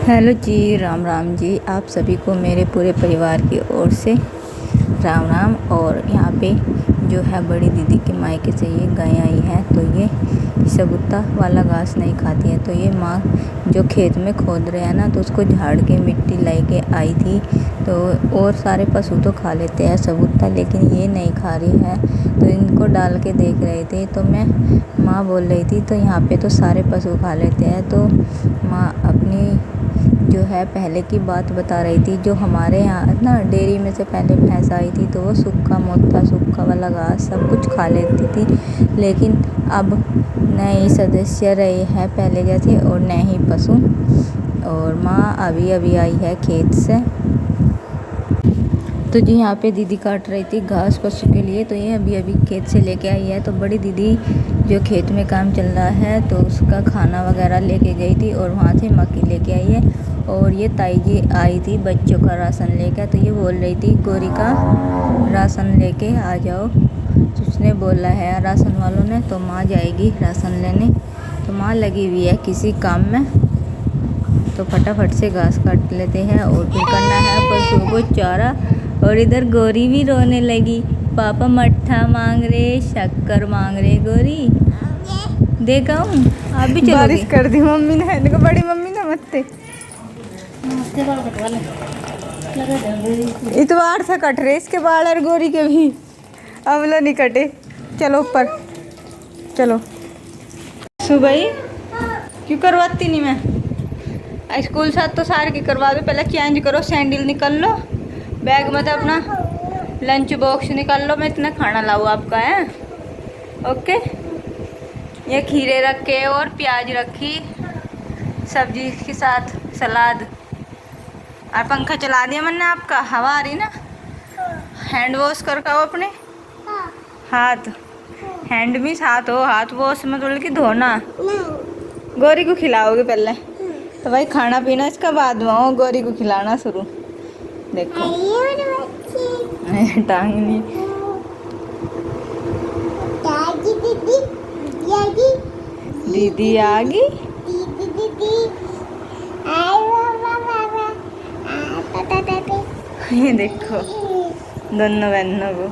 Hello जी, राम राम जी। आप सभी को मेरे पूरे परिवार की ओर से राम राम। और यहाँ पे जो है बड़ी दीदी के मायके से ये गाय आई है, तो ये सबूता वाला घास नहीं खाती है। तो ये माँ जो खेत में खोद रहे हैं ना, तो उसको झाड़ के मिट्टी लाई के आई थी। तो और सारे पशु तो खा लेते हैं सबूता, लेकिन ये नहीं खा रही है। तो इनको डाल के देख रहे थे, तो माँ बोल रही थी तो यहाँ पे तो सारे पशु खा लेते हैं। तो माँ अपनी जो है पहले की बात बता रही थी। जो हमारे यहाँ ना डेयरी में से पहले भैंस आई थी, तो वो सूखा मोटा सूखा वाला घास सब कुछ खा लेती थी। लेकिन अब नए सदस्य रहे हैं पहले जैसे, और नए ही पशु। और माँ अभी अभी आई है खेत से। तो जी यहाँ पे दीदी काट रही थी घास पशु के लिए, तो ये अभी अभी खेत से लेके आई है। तो बड़ी दीदी जो खेत में काम चल रहा है, तो उसका खाना वगैरह लेके गई थी और वहाँ से मक्की लेके आई है। और ये ताई जी आई थी बच्चों का राशन लेकर, तो ये बोल रही थी गोरी का राशन लेके आ जाओ। तो उसने बोला है राशन वालों ने, तो माँ जाएगी राशन लेने। तो माँ लगी हुई है किसी काम में, तो फटाफट से घास काट लेते हैं और फिर करना है पशुओं को चारा। और इधर गोरी भी रोने लगी, पापा मट्ठा मांग रहे, शक्कर मांग रहे। गोरी देखा हूँ आप भी चलोगे? बारिश कर दी मम्मी ने, देखो बड़ी मम्मी ने मत्ते इतवार से कट रहे इसके बाल और गोरी के भी, अवलो नहीं कटे। चलो ऊपर चलो। सुबह ही क्यों करवाती नहीं मैं? स्कूल साथ तो सारे की करवा दो, पहले चेंज करो, सैंडल निकल लो, बैग में तो अपना लंच बॉक्स निकाल लो। मैं इतना खाना लाऊँ आपका है। ओके, ये खीरे रखे और प्याज रखी सब्जी के साथ, सलाद। और पंखा चला दिया मैंने आपका, हवा आ रही ना। हैंड वॉश कर खाओ अपने हाथ। हैंड मीन्स हाथ हो, हाथ वॉश मतलब कि धोना। गौरी को खिलाओगे पहले? तो भाई खाना पीना इसका बाद में हो, गौरी को खिलाना शुरू। देखो टांग नहीं। दीदी आ गई। ये देखो दोनों बहनों को।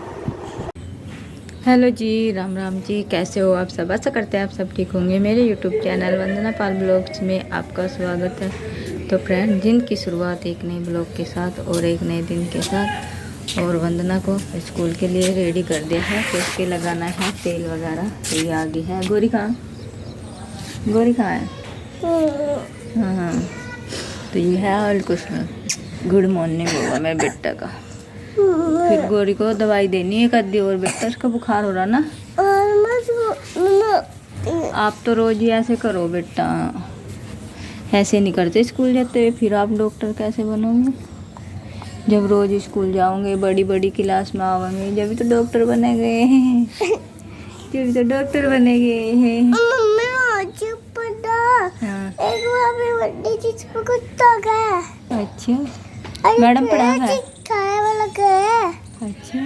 हेलो जी, राम राम जी। कैसे हो आप सब? आशा करते हैं आप सब ठीक होंगे। मेरे यूट्यूब चैनल वंदना पाल ब्लॉग्स में आपका स्वागत है। तो फ्रेंड, दिन की शुरुआत एक नए ब्लॉग के साथ और एक नए दिन के साथ। और वंदना को स्कूल के लिए रेडी कर दिया है, तो उसके लगाना है तेल वगैरह। तो ये आ गई है। गोरी कहाँ? गोरी कहाँ है? हाँ हाँ, तो ये है। और कुछ नहीं। गुड मॉर्निंग होगा मेरे बेटा का। फिर गोरी को दवाई देनी है कद्दी। और बेटा उसका बुखार हो रहा ना? आप तो रोज ही ऐसे करो बेटा, ऐसे नहीं करते स्कूल जाते हुए। फिर आप डॉक्टर कैसे बनोगे? जब रोज स्कूल जाओगे, बड़ी बड़ी क्लास में आओगे, जब तो डॉक्टर बनेंगे। जब तो डॉक्टर बनेंगे। हाँ। अच्छा, मैडम पढ़ा है? अच्छा।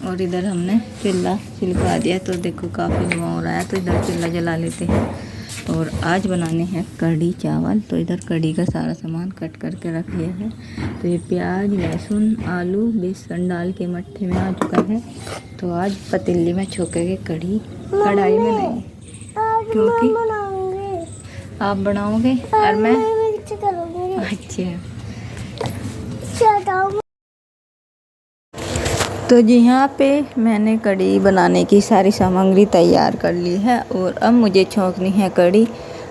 और इधर हमने चूल्हा छिलका दिया, तो देखो काफ़ी धुआं हो रहा है। तो इधर चूल्हा जला लेते हैं। और आज बनाने हैं कढ़ी चावल। तो इधर कढ़ी का सारा सामान कट करके रख लिया है। तो ये प्याज, लहसुन, आलू, बेसन डाल के मट्ठे में आ चुका है। तो आज पतीली में छोकेंगे कढ़ी, कढ़ाई में नहीं, क्योंकि आप बनाओगे और मैं। अच्छा, तो जी यहाँ पे मैंने कढ़ी बनाने की सारी सामग्री तैयार कर ली है। और अब मुझे छौंकनी है कढ़ी,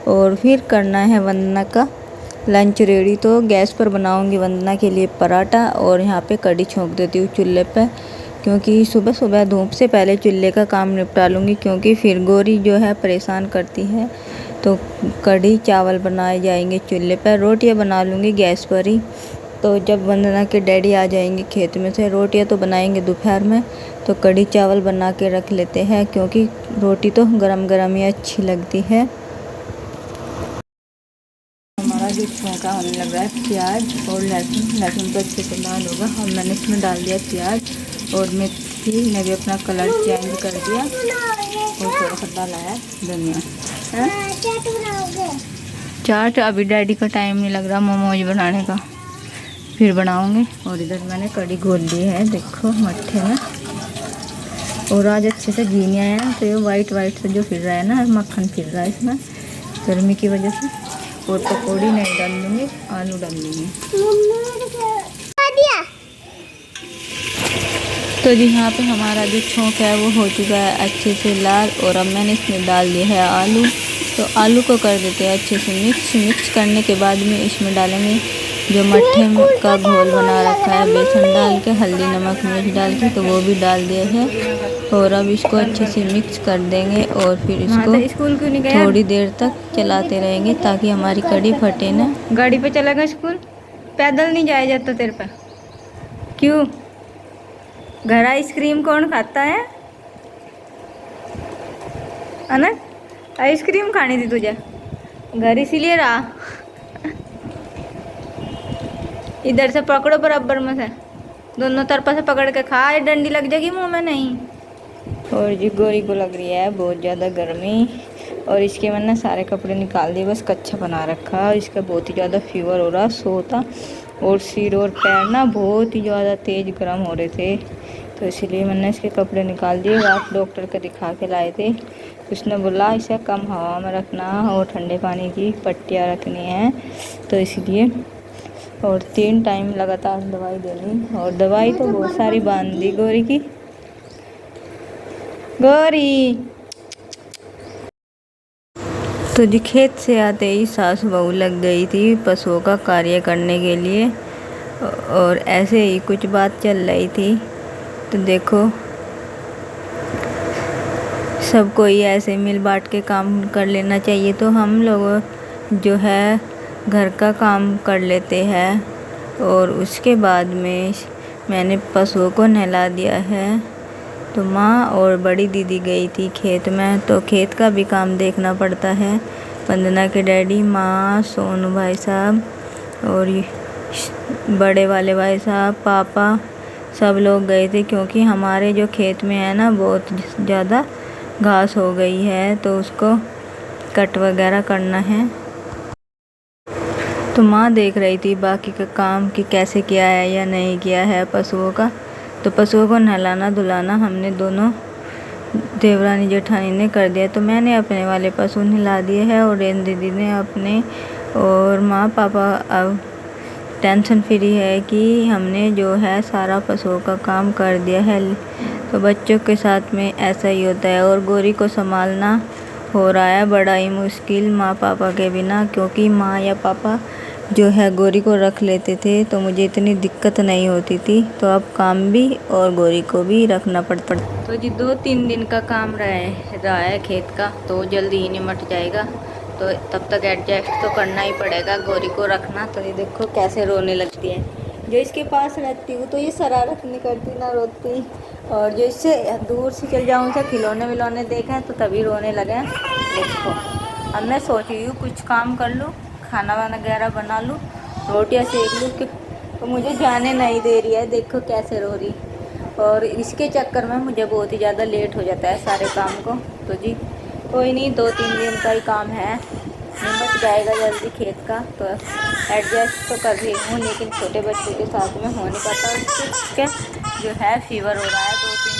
और फिर करना है वंदना का लंच रेडी। तो गैस पर बनाऊंगी वंदना के लिए पराठा, और यहाँ पे कढ़ी छौंक देती हूँ चूल्हे पे, क्योंकि सुबह सुबह धूप से पहले चूल्हे का काम निपटा लूँगी, क्योंकि फिर गोरी जो है परेशान करती है। तो कढ़ी चावल बनाए जाएंगे चूल्हे पर, रोटियाँ बना लूँगी गैस पर ही। तो जब वंदना के डैडी आ जाएंगे खेत में से, रोटियां तो बनाएंगे दोपहर में। तो कढ़ी चावल बना के रख लेते हैं, क्योंकि रोटी तो गरम गरम ही अच्छी लगती है। हमारा जो छौंका होने लगा है प्याज और लहसुन। लहसुन तो अच्छे से लाल होगा, और मैंने इसमें डाल दिया प्याज। और मेथी ने भी अपना कलर चेंज कर दिया, और थोड़ा सा डाला है धनिया। चाट अभी डैडी का टाइम नहीं लग रहा मोमोज बनाने का, फिर बनाऊंगे। और इधर मैंने कड़ी घोल ली है, देखो मट्ठे में। और आज अच्छे से घी नहीं आया तो ये वाइट वाइट से जो फिर रहा है ना, मक्खन फिर रहा है इसमें गर्मी की वजह से। और पकौड़ी नहीं डाल लूँगी, आलू डाल लूँगी। तो जी यहाँ पे हमारा जो छोंक है वो हो चुका है अच्छे से लाल। और अब मैंने इसमें डाल दिया है आलू। तो आलू को कर देते हैं अच्छे से मिक्स करने के बाद में इसमें डालेंगे जो मट्ठे का घोल बना रखा है, बेसन डाल के, हल्दी नमक मिर्च डाल के, तो वो भी डाल दिया है। और अब इसको अच्छे से मिक्स कर देंगे और फिर इसको थोड़ी देर तक चलाते रहेंगे ताकि हमारी कड़ी फटे ना। गाड़ी पे चलेगा स्कूल, पैदल नहीं जाया जाता तेरे पे? क्यों? घर आइसक्रीम कौन खाता है? अनक, आइसक्रीम खानी थी तुझे, घर इसीलिए रहा। इधर से पकड़ो बराबर में से, दोनों तरफा से पकड़ के खा, ये डंडी लग जाएगी मुंह में नहीं। और जी गोरी को लग रही है बहुत ज़्यादा गर्मी, और इसके मैंने सारे कपड़े निकाल दिए, बस कच्छा बना रखा। इसका बहुत ही ज़्यादा फीवर हो रहा, सोता, और सिर और पैर ना बहुत ही ज़्यादा तेज़ गर्म हो रहे थे, तो इसीलिए मैंने इसके कपड़े निकाल दिए। रात डॉक्टर को दिखा के लाए थे, उसने बोला इसे कम हवा में रखना और ठंडे पानी की पट्टियाँ रखनी हैं, तो इसलिए। और 3 टाइम लगातार दवाई देनी, और दवाई तो बहुत सारी बांध दी गोरी की। गोरी तो जी खेत से आते ही सास बहू लग गई थी पशुओं का कार्य करने के लिए, और ऐसे ही कुछ बात चल रही थी। तो देखो सबको ही ऐसे मिल बांट के काम कर लेना चाहिए। तो हम लोग जो है घर का काम कर लेते हैं, और उसके बाद में मैंने पशुओं को नहला दिया है। तो माँ और बड़ी दीदी गई थी खेत में, तो खेत का भी काम देखना पड़ता है। वंदना के डैडी, माँ, सोनू भाई साहब और बड़े वाले भाई साहब, पापा, सब लोग गए थे, क्योंकि हमारे जो खेत में है ना बहुत ज़्यादा घास हो गई है, तो उसको कट वगैरह करना है। तो माँ देख रही थी बाकी का काम कि कैसे किया है या नहीं किया है पशुओं का। तो पशुओं को नहलाना धुलाना हमने दोनों देवरानी जेठानी ने कर दिया। तो मैंने अपने वाले पशु नहला दिए हैं और रेन दीदी ने अपने, और माँ पापा अब टेंशन फ्री है कि हमने जो है सारा पशुओं का काम कर दिया है। तो बच्चों के साथ में ऐसा ही होता है, और गोरी को संभालना हो रहा है बड़ा ही मुश्किल माँ पापा के बिना, क्योंकि माँ या पापा जो है गोरी को रख लेते थे तो मुझे इतनी दिक्कत नहीं होती थी। तो अब काम भी और गोरी को भी रखना पड़ता। तो जी 2-3 दिन का काम रहा है खेत का, तो जल्दी ही निमट जाएगा। तो तब तक एडजस्ट तो करना ही पड़ेगा गोरी को रखना। तो ये देखो कैसे रोने लगती है, जो इसके पास रहती हूँ तो ये शरारत नहीं करती ना रोती, और जो इससे दूर से चल जाऊँ उसे खिलौने विलौने देखें तो तभी रोने लगे। देखो अब मैं सोच रही हूँ कुछ काम कर लूँ, खाना वाना वगैरह बना लूँ, रोटियाँ सेक लूँ, कि तो मुझे जाने नहीं दे रही है, देखो कैसे रो रही। और इसके चक्कर में मुझे बहुत ही ज़्यादा लेट हो जाता है सारे काम को। तो जी कोई नहीं, 2-3 दिन का ही काम है, निपट जाएगा जल्दी खेत का। तो एडजस्ट तो कर रही हूँ, लेकिन छोटे बच्चे के साथ में हो नहीं पाता, उसके जो है फीवर हो रहा है 2-3